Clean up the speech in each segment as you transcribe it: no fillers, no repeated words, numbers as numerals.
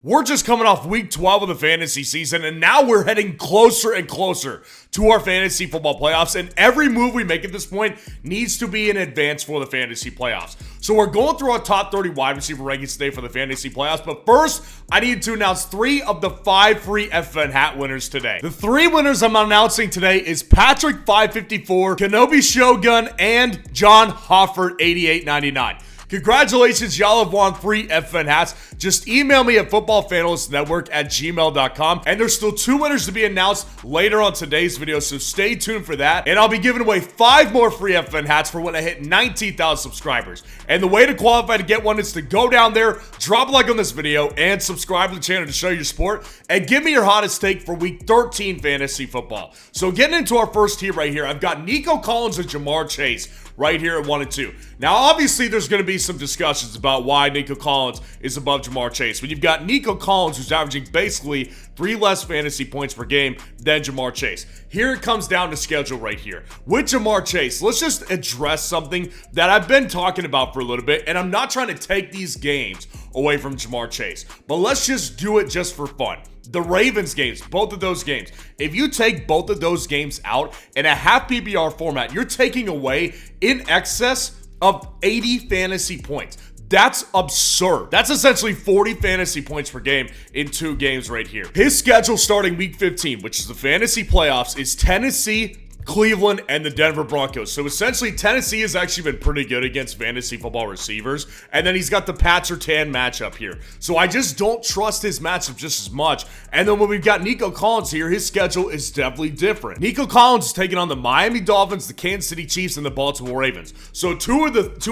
We're just coming off week 12 of the fantasy season, and now we're heading closer and closer to our fantasy football playoffs, and every move we make at this point needs to be in advance for the fantasy playoffs. So we're going through our top 30 wide receiver rankings today for the fantasy playoffs, but first, I need to announce 3 of the 5 free FN hat winners today. The 3 winners I'm announcing today is Patrick 554, Kenobi Shogun, and John Hofford 8899. Congratulations, y'all have won 3 FN hats. Just email me at footballfanalystnetwork@gmail.com. And there's still 2 winners to be announced later on today's video, so stay tuned for that. And I'll be giving away 5 more free FN hats for when I hit 19,000 subscribers. And the way to qualify to get one is to go down there, drop a like on this video, and subscribe to the channel to show your support. And give me your hottest take for week 13 fantasy football. So getting into our first tier right here, I've got Nico Collins and Jamar Chase right here at 1 and 2. Now, obviously, there's going to be some discussions about why Nico Collins is above Jamar Chase. When you've got Nico Collins, who's averaging basically 3 less fantasy points per game than Jamar Chase. Here it comes down to schedule right here. With Jamar Chase, let's just address something that I've been talking about for a little bit, and I'm not trying to take these games away from Jamar Chase, but let's just do it just for fun. The Ravens games, both of those games, if you take both of those games out in a half PPR format, you're taking away in excess of 80 fantasy points. That's absurd. That's essentially 40 fantasy points per game in 2 games right here. His schedule starting week 15, which is the fantasy playoffs, is Tennessee, Cleveland, and the Denver Broncos. So essentially, Tennessee has actually been pretty good against fantasy football receivers. And then he's got the Pats or Tan matchup here. So I just don't trust his matchup just as much. And then when we've got Nico Collins here, his schedule is definitely different. Nico Collins is taking on the Miami Dolphins, the Kansas City Chiefs, and the Baltimore Ravens. So 2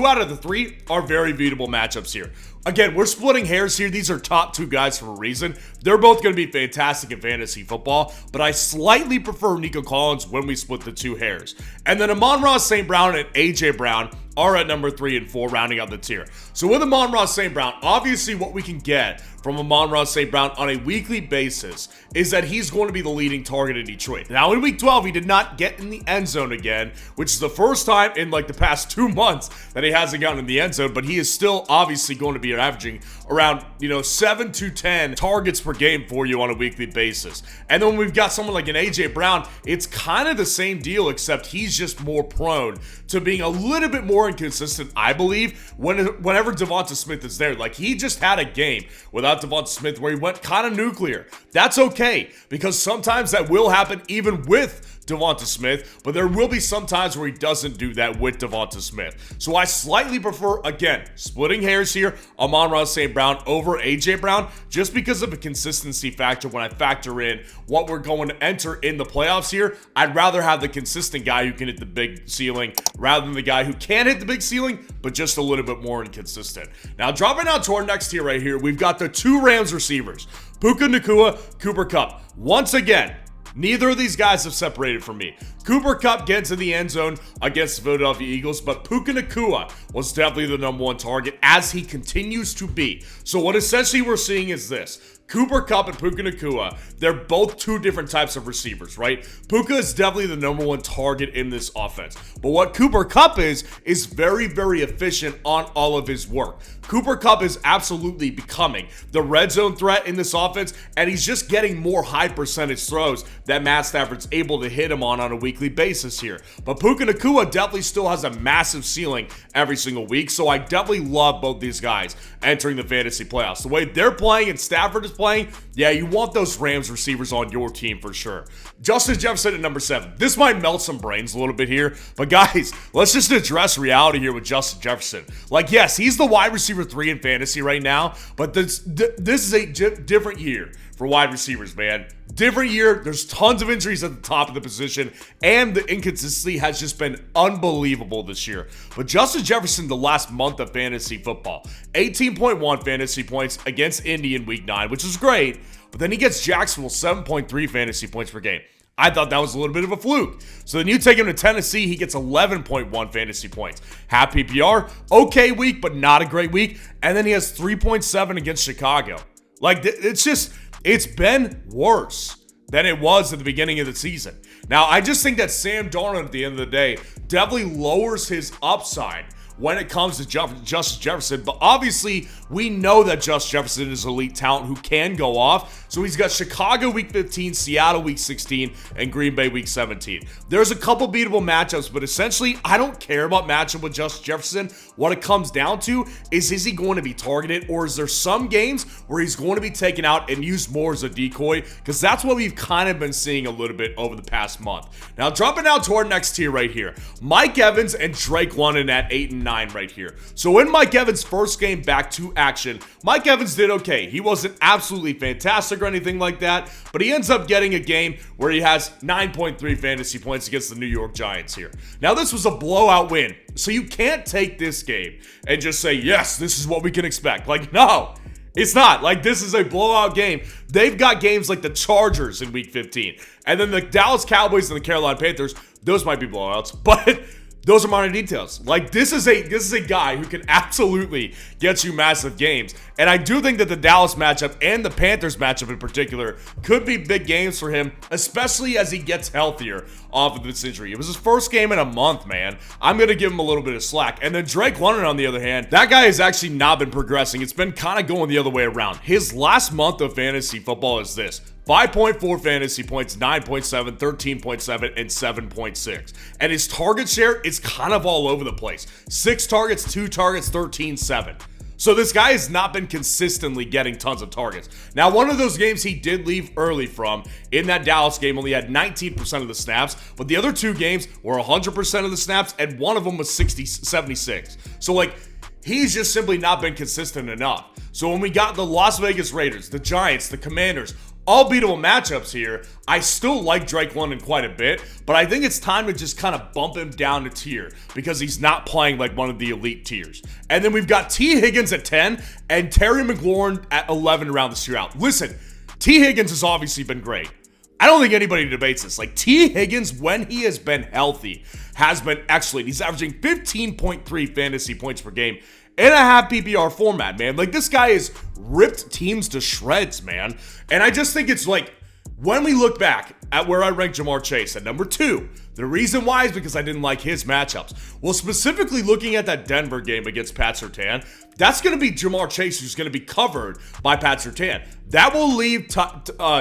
out of the 3 are very beatable matchups here. Again, we're splitting hairs here. These are top 2 guys for a reason. They're both going to be fantastic in fantasy football, but I slightly prefer Nico Collins when we split the 2 hairs. And then Amon-Ra St. Brown and A.J. Brown are at number 3 and 4, rounding out the tier. So with Amon-Ra St. Brown, obviously what we can get from Amon-Ra St. Brown on a weekly basis is that he's going to be the leading target in Detroit. Now in week 12, he did not get in the end zone again, which is the first time in like the past 2 months that he hasn't gotten in the end zone, but he is still obviously going to be averaging around, 7 to 10 targets per game for you on a weekly basis. And then when we've got someone like an A.J. Brown, it's kind of the same deal, except he's just more prone to being a little bit more inconsistent, I believe, whenever Devonta Smith is there. Like, he just had a game without Devonta Smith where he went kind of nuclear. That's okay, because sometimes that will happen even with Devonta Smith, but there will be some times where he doesn't do that with Devonta Smith. So I slightly prefer, again, splitting hairs here, Amon-Ra St. Brown over A.J. Brown, just because of a consistency factor. When I factor in what we're going to enter in the playoffs here, I'd rather have the consistent guy who can hit the big ceiling rather than the guy who can hit the big ceiling, but just a little bit more inconsistent. Now, dropping down to our next tier right here, we've got the 2 Rams receivers, Puka Nacua, Cooper Kupp. Once again, neither of these guys have separated from me. Cooper Kupp gets in the end zone against the Philadelphia Eagles, but Puka Nacua was definitely the number 1 target, as he continues to be. So what essentially we're seeing is this. Cooper Kupp and Puka Nacua, they're both 2 different types of receivers, right? Puka is definitely the number 1 target in this offense. But what Cooper Kupp is very, very efficient on all of his work. Cooper Kupp is absolutely becoming the red zone threat in this offense, and he's just getting more high percentage throws that Matt Stafford's able to hit him on a weekly basis here. But Puka Nacua definitely still has a massive ceiling every single week, so I definitely love both these guys entering the fantasy playoffs. The way they're playing and Stafford is playing, yeah, you want those Rams receivers on your team for sure. Justin Jefferson at number 7. This might melt some brains a little bit here, but guys, let's just address reality here with Justin Jefferson. Like, yes, he's the wide receiver 3 in fantasy right now, but this is a different year for wide receivers, man. Different year. There's tons of injuries at the top of the position, and the inconsistency has just been unbelievable this year. But Justin Jefferson, the last month of fantasy football, 18.1 fantasy points against Indy in week 9, which is great, but then he gets Jacksonville 7.3 fantasy points per game. I thought that was a little bit of a fluke. So then you take him to Tennessee, he gets 11.1 fantasy points. Half PPR, okay week, but not a great week. And then he has 3.7 against Chicago. Like, it's been worse than it was at the beginning of the season. Now, I just think that Sam Darnold at the end of the day definitely lowers his upside when it comes to Justin Jefferson. But obviously, we know that Justin Jefferson is elite talent who can go off. So he's got Chicago week 15, Seattle week 16, and Green Bay week 17. There's a couple beatable matchups, but essentially, I don't care about matchup with Justin Jefferson. What it comes down to is he going to be targeted, or is there some games where he's going to be taken out and used more as a decoy? Because that's what we've kind of been seeing a little bit over the past month. Now, dropping down to our next tier right here, Mike Evans and Drake London at 8 and 9 right here. So in Mike Evans' first game back to action, Mike Evans did okay. He wasn't absolutely fantastic or anything like that, but he ends up getting a game where he has 9.3 fantasy points against the New York Giants here. Now, this was a blowout win, so you can't take this game and just say, yes, this is what we can expect. Like, no, it's not. Like, this is a blowout game. They've got games like the Chargers in week 15, and then the Dallas Cowboys and the Carolina Panthers. Those might be blowouts, but those are minor details. Like, this is a guy who can absolutely get you massive games. And I do think that the Dallas matchup and the Panthers matchup in particular could be big games for him, especially as he gets healthier off of this injury. It was his first game in a month, man. I'm going to give him a little bit of slack. And then Drake London, on the other hand, that guy has actually not been progressing. It's been kind of going the other way around. His last month of fantasy football is this: 5.4 fantasy points, 9.7, 13.7, and 7.6. And his target share is kind of all over the place. 6 targets, 2 targets, 13, 7. So this guy has not been consistently getting tons of targets. Now, one of those games he did leave early from, in that Dallas game, only had 19% of the snaps, but the other 2 games were 100% of the snaps, and one of them was 76. So, like, he's just simply not been consistent enough. So when we got the Las Vegas Raiders, the Giants, the Commanders, all beatable matchups here, I still like Drake London quite a bit, but I think it's time to just kind of bump him down a tier because he's not playing like one of the elite tiers. And then we've got T. Higgins at 10 and Terry McLaurin at 11 to round this tier out. Listen, T. Higgins has obviously been great. I don't think anybody debates this. Like, T. Higgins, when he has been healthy, has been excellent. He's averaging 15.3 fantasy points per game in a half PPR format, man. Like, this guy has ripped teams to shreds, man. And I just think it's like, when we look back at where I ranked Jamar Chase at number 2, the reason why is because I didn't like his matchups. Well, specifically looking at that Denver game against Pat Surtain, that's going to be Jamar Chase who's going to be covered by Pat Surtain. That will leave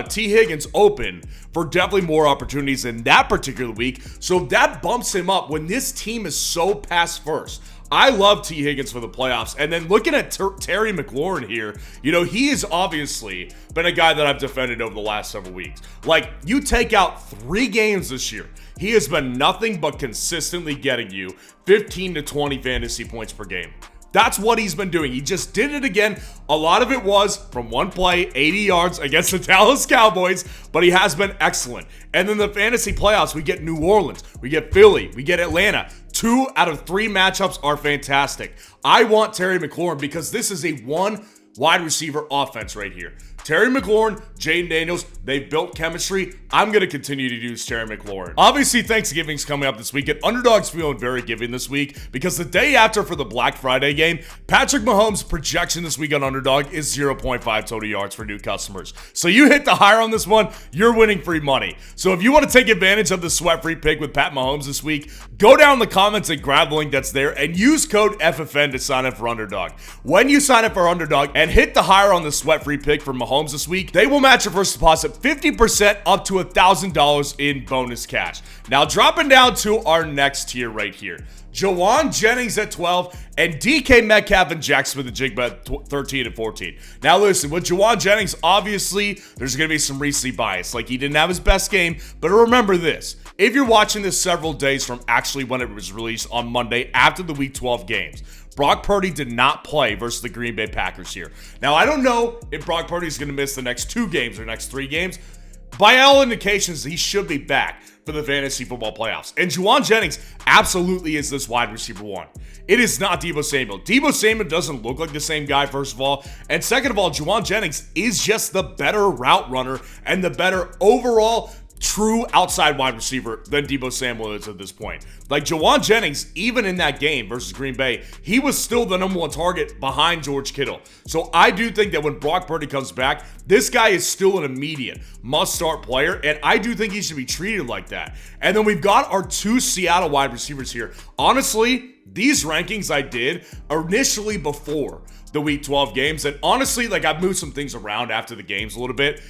T. Higgins open for definitely more opportunities in that particular week. So that bumps him up when this team is so pass first. I love T. Higgins for the playoffs. And then looking at Terry McLaurin here, you know, he has obviously been a guy that I've defended over the last several weeks. Like, you take out 3 games this year, he has been nothing but consistently getting you 15 to 20 fantasy points per game. That's what he's been doing. He just did it again. A lot of it was from one play, 80 yards against the Dallas Cowboys, but he has been excellent. And then the fantasy playoffs, we get New Orleans, we get Philly, we get Atlanta. 2 out of 3 matchups are fantastic. I want Terry McLaurin because this is a 1 wide receiver offense right here. Terry McLaurin, Jaden Daniels, they've built chemistry. I'm going to continue to use Terry McLaurin. Obviously, Thanksgiving's coming up this week, and Underdog's feeling very giving this week because the day after for the Black Friday game, Patrick Mahomes' projection this week on Underdog is 0.5 total yards for new customers. So you hit the higher on this one, you're winning free money. So if you want to take advantage of the sweat-free pick with Pat Mahomes this week, go down in the comments and grab the link that's there and use code FFN to sign up for Underdog. When you sign up for Underdog and hit the higher on the sweat-free pick for Mahomes this week, they will match your first deposit 50% up to $1,000 in bonus cash. Now, dropping down to our next tier right here, Jawan Jennings at 12 and DK Metcalf and Jack Smith-Njigba at 13 and 14. Now, listen, with Jawan Jennings, obviously, there's going to be some recency bias. Like, he didn't have his best game, but remember this. If you're watching this several days from actually when it was released on Monday after the Week 12 games, Brock Purdy did not play versus the Green Bay Packers here. Now, I don't know if Brock Purdy is going to miss the next 2 games or next 3 games. By all indications, he should be back for the fantasy football playoffs. And Jawan Jennings absolutely is this wide receiver 1. It is not Deebo Samuel. Deebo Samuel doesn't look like the same guy, first of all. And second of all, Jawan Jennings is just the better route runner and the better overall true outside wide receiver than Deebo Samuel is at this point. Like Jawan Jennings, even in that game versus Green Bay, he was still the number one target behind George Kittle. So I do think that when Brock Purdy comes back, this guy is still an immediate must-start player, and I do think he should be treated like that. And then we've got our 2 Seattle wide receivers here. Honestly, these rankings I did initially before the Week 12 games, and honestly, like I've moved some things around after the games a little bit.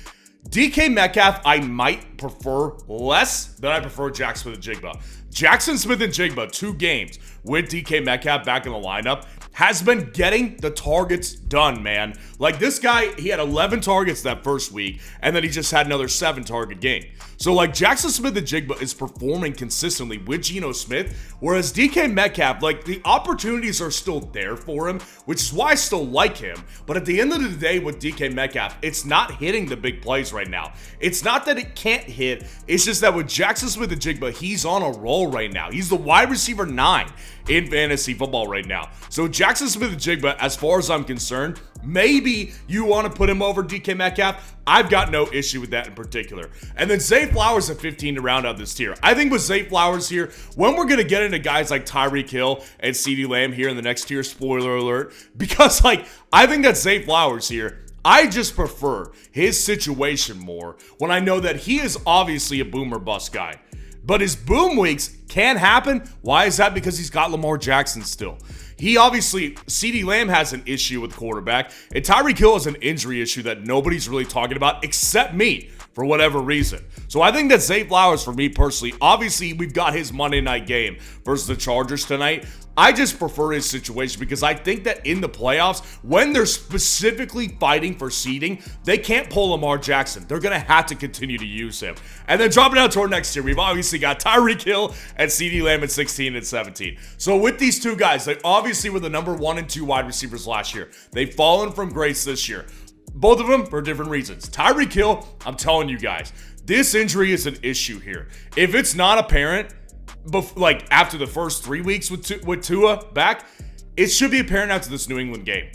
DK Metcalf, I might prefer less than I prefer Jack Smith-Njigba. Jackson Smith-Njigba, 2 games with DK Metcalf back in the lineup, has been getting the targets done, man. Like this guy, he had 11 targets that first week, and then he just had another 7-target game. So like Jackson Smith-Njigba is performing consistently with Geno Smith, whereas DK Metcalf, like the opportunities are still there for him, which is why I still like him. But at the end of the day with DK Metcalf, it's not hitting the big plays right now. It's not that it can't hit, it's just that with Jackson Smith-Njigba, he's on a roll right now. He's the wide receiver 9 in fantasy football right now. So Jackson Smith-Njigba, as far as I'm concerned, maybe you want to put him over DK Metcalf. I've got no issue with that in particular. And then Zay Flowers at 15 to round out this tier. I think with Zay Flowers here, when we're going to get into guys like Tyreek Hill and CeeDee Lamb here in the next tier, spoiler alert, because like I think that Zay Flowers here, I just prefer his situation more when I know that he is obviously a boom or bust guy. But his boom weeks can happen. Why is that? Because he's got Lamar Jackson still. He obviously, CeeDee Lamb has an issue with quarterback, and Tyreek Hill has an injury issue that nobody's really talking about except me for whatever reason. So I think that Zay Flowers, for me personally, obviously we've got his Monday night game versus the Chargers tonight. I just prefer his situation because I think that in the playoffs, when they're specifically fighting for seeding, they can't pull Lamar Jackson. They're going to have to continue to use him. And then dropping down to our next tier, we've obviously got Tyreek Hill and CeeDee Lamb at 16 and 17. So with these two guys, they obviously were the number 1 and 2 wide receivers last year. They've fallen from grace this year. Both of them for different reasons. Tyreek Hill, I'm telling you guys, this injury is an issue here. If it's not apparent, like after the first 3 weeks with Tua back, it should be apparent after this New England game.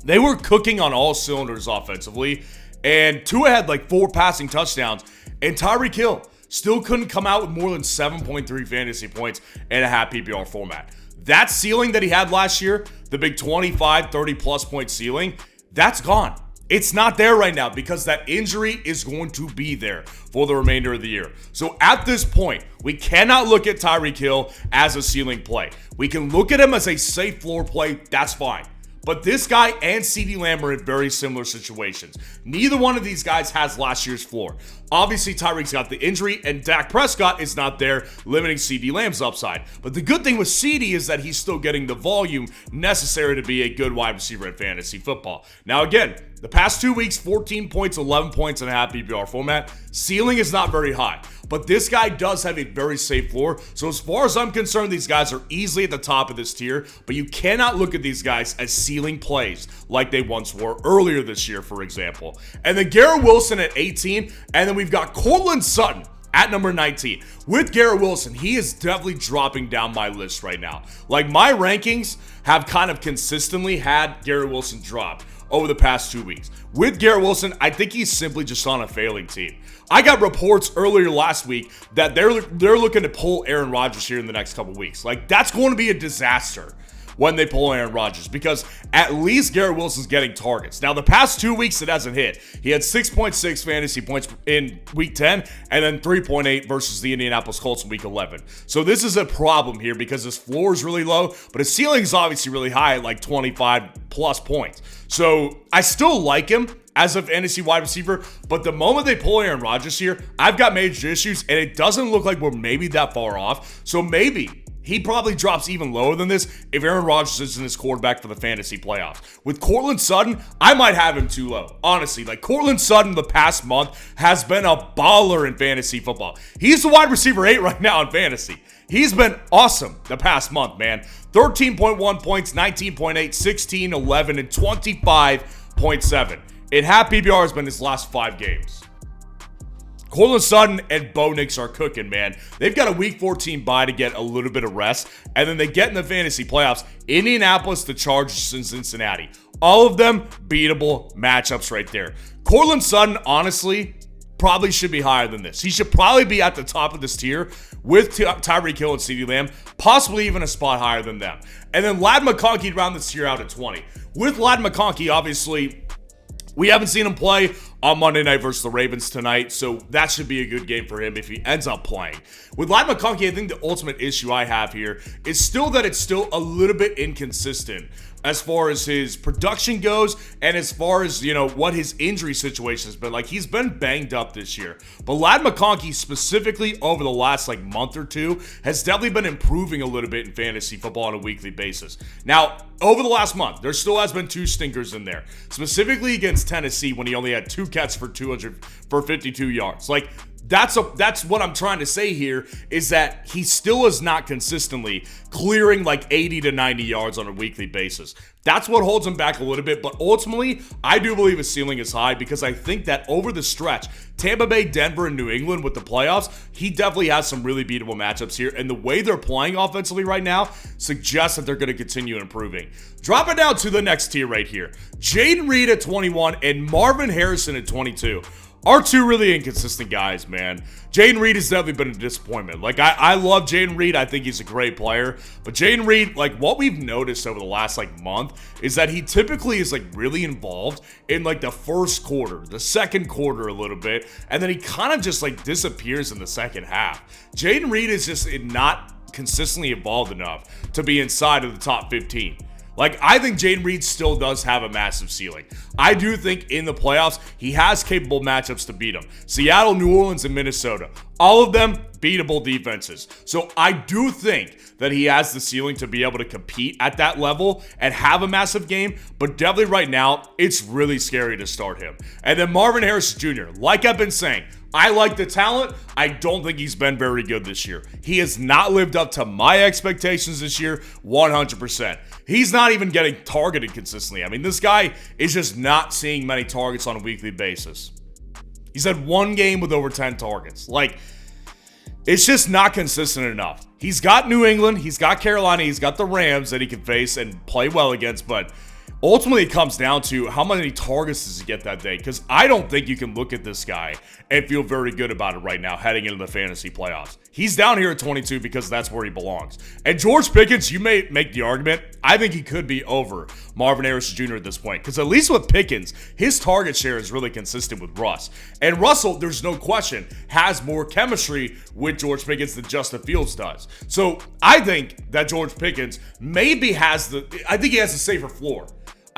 They were cooking on all cylinders offensively, and Tua had like 4 passing touchdowns, and Tyreek Hill still couldn't come out with more than 7.3 fantasy points in a half PPR format. That ceiling that he had last year, the big 25, 30 plus point ceiling, that's gone. It's not there right now because that injury is going to be there for the remainder of the year. So at this point, we cannot look at Tyreek Hill as a ceiling play. We can look at him as a safe floor play. That's fine. But this guy and CeeDee Lamb are in very similar situations. Neither one of these guys has last year's floor. Obviously, Tyreek's got the injury, and Dak Prescott is not there, limiting CeeDee Lamb's upside. But the good thing with CeeDee is that he's still getting the volume necessary to be a good wide receiver at fantasy football. Now, again, the past 2 weeks, 14 points, 11 points in a half PPR format. Ceiling is not very high. But this guy does have a very safe floor. So as far as I'm concerned, these guys are easily at the top of this tier. But you cannot look at these guys as ceiling plays like they once were earlier this year, for example. And then Garett Wilson at 18. And then we've got Courtland Sutton at number 19. With Garett Wilson, he is definitely dropping down my list right now. Like my rankings have kind of consistently had Garett Wilson drop over the past 2 weeks. With Garett Wilson, I think he's simply just on a failing team. I got reports earlier last week that they're looking to pull Aaron Rodgers here in the next couple weeks. Like, that's going to be a disaster when they pull Aaron Rodgers because at least Garett Wilson's getting targets. Now, the past 2 weeks, it hasn't hit. He had 6.6 fantasy points in week 10 and then 3.8 versus the Indianapolis Colts in week 11. So this is a problem here because his floor is really low, but his ceiling is obviously really high at like 25 plus points. So I still like him as a fantasy wide receiver, but the moment they pull Aaron Rodgers here, I've got major issues, and it doesn't look like we're maybe that far off. So maybe he probably drops even lower than this if Aaron Rodgers isn't his quarterback for the fantasy playoffs. With Courtland Sutton, I might have him too low. Honestly, like Courtland Sutton the past month has been a baller in fantasy football. He's the wide receiver 8 right now in fantasy. He's been awesome the past month, man. 13.1 points, 19.8, 16, 11, and 25.7. In half PPR has been his last 5 games. Courtland Sutton and Bo Nix are cooking, man. They've got a week 14 bye to get a little bit of rest, and then they get in the fantasy playoffs. Indianapolis, the Chargers, and Cincinnati. All of them beatable matchups right there. Courtland Sutton, honestly, probably should be higher than this. He should probably be at the top of this tier with Tyreek Hill and CeeDee Lamb, possibly even a spot higher than them. And then Ladd McConkey round this tier out at 20. With Ladd McConkey, obviously, we haven't seen him play on Monday night versus the Ravens tonight, so that should be a good game for him if he ends up playing. With Ladd McConkey, I think the ultimate issue I have here is still that it's still a little bit inconsistent as far as his production goes and as far as, what his injury situation has been. Like, he's been banged up this year. But Ladd McConkey, specifically over the last, month or two, has definitely been improving a little bit in fantasy football on a weekly basis. Now, over the last month, there still has been 2 stinkers in there, specifically against Tennessee when he only had 2 catches for 52 yards. That's what I'm trying to say here, is that he still is not consistently clearing 80 to 90 yards on a weekly basis. That's what holds him back a little bit, but ultimately, I do believe his ceiling is high because I think that over the stretch, Tampa Bay, Denver, and New England with the playoffs, he definitely has some really beatable matchups here, and the way they're playing offensively right now suggests that they're going to continue improving. Drop it down to the next tier right here. Jaden Reed at 21 and Marvin Harrison at 22. Are 2 really inconsistent guys, man. Jaden Reed has definitely been a disappointment. I love Jaden Reed. I think he's a great player. But Jaden Reed, what we've noticed over the last, month is that he typically is, really involved in, the first quarter, the second quarter a little bit, and then he kind of just, disappears in the second half. Jaden Reed is just not consistently involved enough to be inside of the top 15. I think Jaden Reed still does have a massive ceiling. I do think in the playoffs, he has capable matchups to beat him. Seattle, New Orleans, and Minnesota. All of them beatable defenses. So I do think that he has the ceiling to be able to compete at that level and have a massive game, but definitely right now, it's really scary to start him. And then Marvin Harrison Jr., like I've been saying, I like the talent. I don't think he's been very good this year. He has not lived up to my expectations this year 100%. He's not even getting targeted consistently. I mean, this guy is just not seeing many targets on a weekly basis. He's had 1 game with over 10 targets. It's just not consistent enough. He's got New England, he's got Carolina, he's got the Rams that he can face and play well against, but ultimately it comes down to how many targets does he get that day, because I don't think you can look at this guy and feel very good about it right now heading into the fantasy playoffs. He's down here at 22 because that's where he belongs. And George Pickens, you may make the argument, I think he could be over Marvin Harrison Jr. at this point, because at least with Pickens, his target share is really consistent with Russ. And Russell, there's no question, has more chemistry with George Pickens than Justin Fields does. So I think that George Pickens maybe has I think he has a safer floor.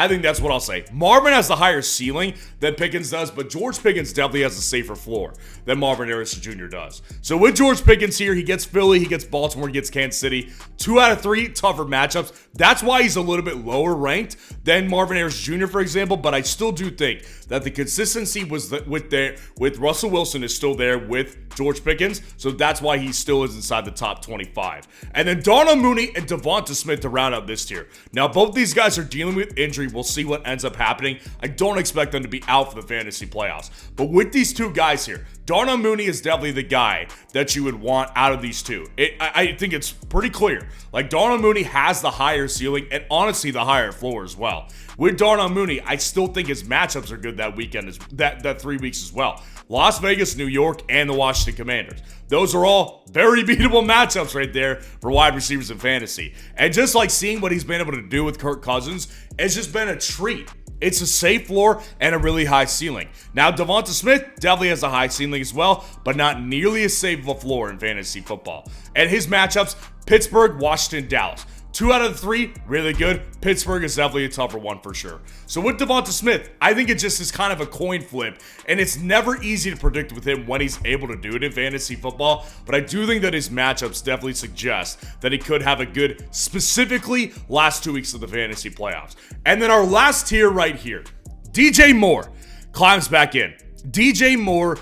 I think that's what I'll say. Marvin has the higher ceiling than Pickens does, but George Pickens definitely has a safer floor than Marvin Harrison Jr. does. So with George Pickens here, he gets Philly, he gets Baltimore, he gets Kansas City. 2 out of 3 tougher matchups. That's why he's a little bit lower ranked than Marvin Harrison Jr., for example, but I still do think that the consistency with Russell Wilson is still there with George Pickens, so that's why he still is inside the top 25. And then Darnell Mooney and Devonta Smith to round up this tier. Now, both these guys are dealing with injury. We'll see what ends up happening. I don't expect them to be out for the fantasy playoffs. But with these 2 guys here, Darnell Mooney is definitely the guy that you would want out of these 2. I think it's pretty clear. Darnell Mooney has the higher ceiling and honestly the higher floor as well. With Darnell Mooney, I still think his matchups are good that weekend, that 3 weeks as well. Las Vegas, New York, and the Washington Commanders. Those are all very beatable matchups right there for wide receivers in fantasy. And just seeing what he's been able to do with Kirk Cousins, it's just been a treat. It's a safe floor and a really high ceiling. Now, Devonta Smith definitely has a high ceiling as well, but not nearly as safe of a floor in fantasy football. And his matchups, Pittsburgh, Washington, Dallas. 2 out of the 3, really good. Pittsburgh is definitely a tougher one for sure. So with Devonta Smith, I think it just is kind of a coin flip, and it's never easy to predict with him when he's able to do it in fantasy football, but I do think that his matchups definitely suggest that he could have a good, specifically, last 2 weeks of the fantasy playoffs. And then our last tier right here, DJ Moore climbs back in. DJ Moore,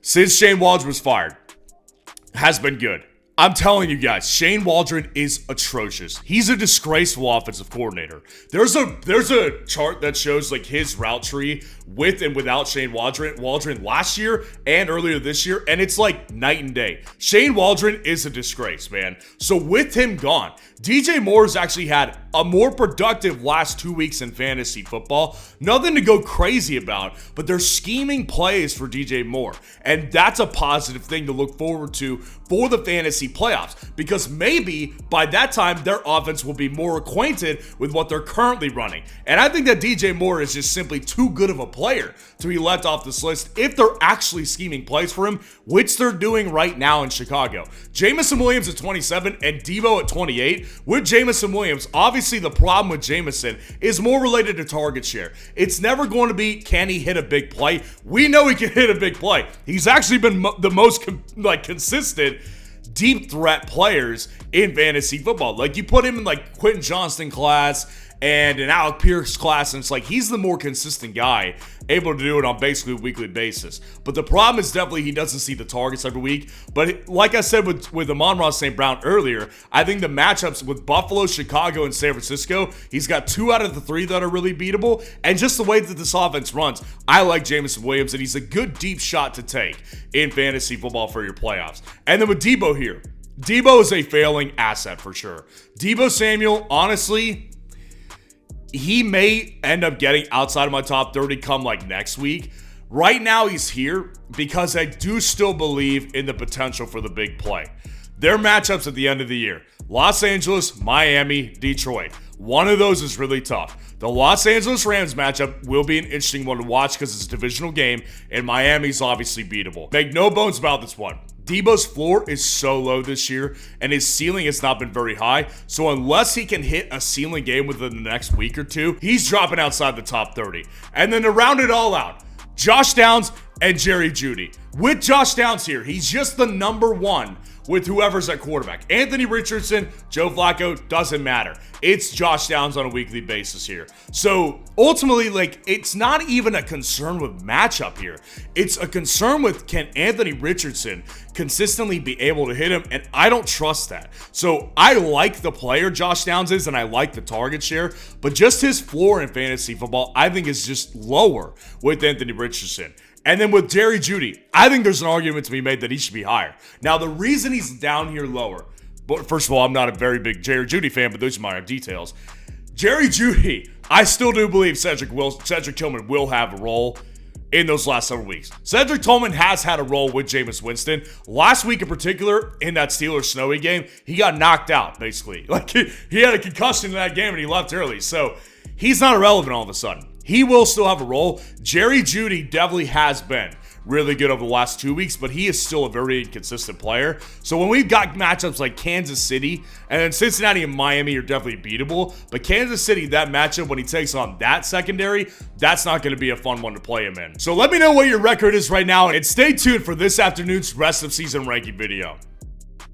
since Shane Waldron was fired, has been good. I'm telling you guys, Shane Waldron is atrocious. He's a disgraceful offensive coordinator. There's a chart that shows his route tree with and without Shane Waldron last year and earlier this year, and it's like night and day. Shane Waldron is a disgrace, man. So with him gone, DJ Moore has actually had a more productive last 2 weeks in fantasy football. Nothing to go crazy about, but they're scheming plays for DJ Moore, and that's a positive thing to look forward to for the fantasy playoffs, because maybe by that time their offense will be more acquainted with what they're currently running. And I think that DJ Moore is just simply too good of a player to be left off this list if they're actually scheming plays for him, which they're doing right now in Chicago. Jamison Williams at 27 and Deebo at 28. With Jamison Williams, obviously the problem with Jamison is more related to target share. It's never going to be, can he hit a big play? We know he can hit a big play. He's actually been the most consistent deep threat players in fantasy football. Like, you put him in like Quentin Johnston class and an Alec Pierce class, and it's like he's the more consistent guy, able to do it on basically a weekly basis. But the problem is definitely he doesn't see the targets every week. But like I said with Amon-Ra St. Brown earlier, I think the matchups with Buffalo, Chicago, and San Francisco, he's got 2 out of the 3 that are really beatable. And just the way that this offense runs, I like Jamison Williams, and he's a good deep shot to take in fantasy football for your playoffs. And then with Deebo here, Deebo is a failing asset for sure. Deebo Samuel, honestly, he may end up getting outside of my top 30 come like next week. Right now he's here because I do still believe in the potential for the big play. Their matchups at the end of the year: Los Angeles, Miami, Detroit. One of those is really tough. The Los Angeles Rams matchup will be an interesting one to watch because it's a divisional game, and Miami's obviously beatable. Make no bones about this one. Deebo's floor is so low this year, and his ceiling has not been very high. So unless he can hit a ceiling game within the next week or two, he's dropping outside the top 30. And then to round it all out, Josh Downs and Jerry Jeudy. With Josh Downs here, he's just the number one with whoever's at quarterback. Anthony Richardson, Joe Flacco, doesn't matter. It's Josh Downs on a weekly basis here. So ultimately, like, it's not even a concern with matchup here. It's a concern with, can Anthony Richardson consistently be able to hit him? And I don't trust that. So I like the player Josh Downs is, and I like the target share, but just his floor in fantasy football, I think, is just lower with Anthony Richardson. And then with Jerry Jeudy, I think there's an argument to be made that he should be higher. Now, the reason he's down here lower, but first of all, I'm not a very big Jerry Jeudy fan, but those are my details. Jerry Jeudy, I still do believe Cedric Tillman will have a role in those last several weeks. Cedric Tillman has had a role with Jameis Winston. Last week in particular, in that Steelers snowy game, he got knocked out, basically. Like, he had a concussion in that game and he left early. So he's not irrelevant all of a sudden. He will still have a role. Jerry Jeudy definitely has been really good over the last 2 weeks, but he is still a very inconsistent player. So when we've got matchups like Kansas City, and then Cincinnati and Miami are definitely beatable, but Kansas City, that matchup when he takes on that secondary, that's not going to be a fun one to play him in. So let me know what your record is right now, and stay tuned for this afternoon's rest of season ranking video.